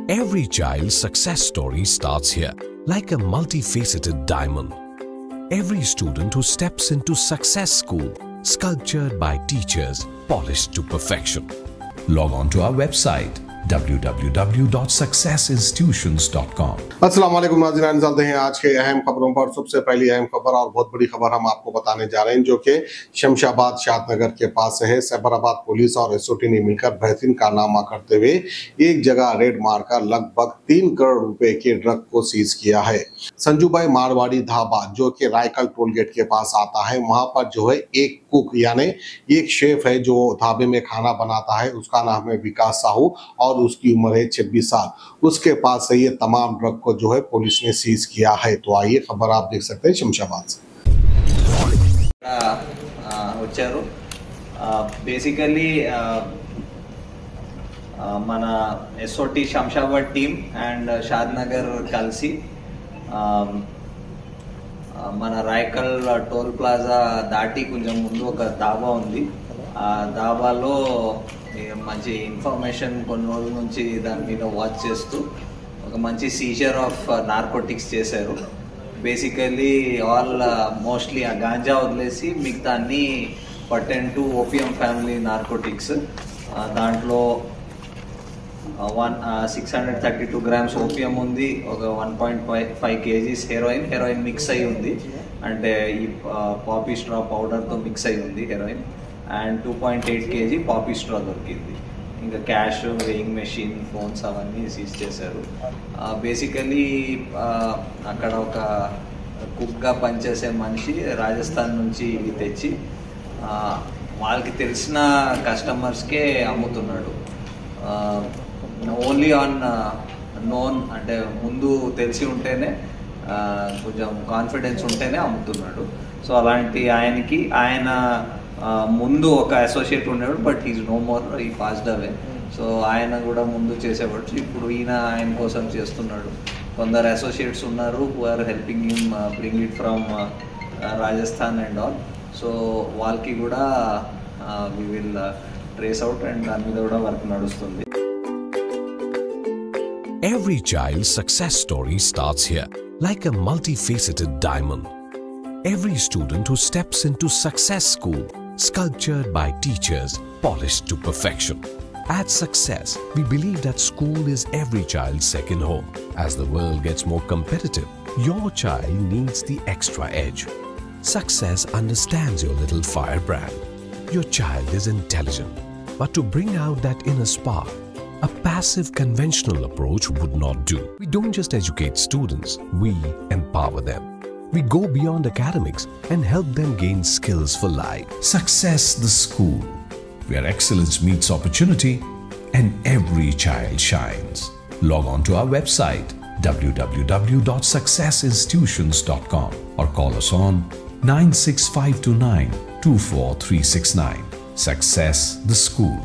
Every child's success story starts here, like a multifaceted diamond. Every student who steps into Success School, sculptured by teachers, polished to perfection. Log on to our website www.successinstitutions.com. अस्सलाम वालेकुम नाज़रीन, चलते हैं आज के अहम खबरों पर। सबसे पहली अहम खबर और बहुत बड़ी खबर हम आपको बताने जा रहे हैं, जो कि शमशाबाद शादनगर के पास है। सैबराबाद पुलिस और एसओटी ने मिलकर बेहतरीन कारनामा करते हुए एक जगह रेड मारकर लगभग 3 करोड़ रुपए के ड्रग को सीज किया है। संजूबाई मारवाड़ी ढाबा, जो कि रायकल टोल गेट के पास आता है, वहां पर जो है एक कुक यानी एक शेफ है जो ढाबे में खाना बनाता है। उसका नाम है विकास साहू और उसकी उम्र है 26 साल। उसके पास से ये तमाम ड्रग को जो है पुलिस ने सीज किया है। तो आइए खबर आप देख सकते हैं शमशाबाद से। వచ్చారు బేసికల్లీ మన SOT Shamshabad team and Shadnagar కలిసి మన రాయకల్ టోల్ ప్లాజా దాటి కొంచెం ముందు ఒక దాబా ఉంది. ఆ దాబాలో మంచి ఇన్ఫర్మేషన్ కొన్ని రోజుల నుంచి దాని మీద వాచ్ చేస్తూ ఒక మంచి సీజర్ ఆఫ్ నార్కోటిక్స్ చేశారు. బేసికలీ ఆల్ మోస్ట్లీ ఆ గాంజా వదిలేసి మిగతా అన్ని pertain to opium family narcotics. దాంట్లో 632 గ్రామ్స్ ఓపియం ఉంది, ఒక 1.5 కేజీస్ హెరోయిన్ మిక్స్ అయి ఉంది. అంటే ఈ పాపీ స్ట్రా పౌడర్తో మిక్స్ అయి ఉంది heroine. And 2.8 KG poppy straw దొరికింది. ఇంకా క్యాష్, వేయింగ్ మెషిన్, ఫోన్స్ అవన్నీ సీజ్ చేశారు. బేసికలీ అక్కడ ఒక కుక్గా పనిచేసే మనిషి రాజస్థాన్ నుంచి ఇవి తెచ్చి వాళ్ళకి తెలిసిన కస్టమర్స్కే అమ్ముతున్నాడు. ఓన్లీ ఆన్ నోన్, అంటే ముందు తెలిసి ఉంటేనే కొంచెం కాన్ఫిడెన్స్ ఉంటేనే అమ్ముతున్నాడు. సో అలాంటి ఆయన ముందు ఒక అసోసియేట్ ఉండేవాడు, బట్ హీస్ నో మోర్, ఈ పాస్డ్ అవే. సో ఆయన కూడా ముందు చేసేవాడు. ఇప్పుడు ఆయన కోసం చేస్తున్నాడు. కొందరు అసోసియేట్స్ ఉన్నారు who are helping him bring it from Rajasthan and all. So వాళ్ళకి కూడా we will trace out and దాని మీద కూడా వర్క్ నడుస్తుంది. Every child's success story starts here, like a multifaceted diamond. Every student who steps into Success School, sculptured by teachers, polished to perfection. At Success, we believe that school is every child's second home. As the world gets more competitive, your child needs the extra edge. Success understands your little firebrand. Your child is intelligent, but to bring out that inner spark, a passive conventional approach would not do. We don't just educate students, we empower them. We go beyond academics and help them gain skills for life. Success the School, where excellence meets opportunity and every child shines. Log on to our website www.successinstitutions.com or call us on 96529 24369. Success the School.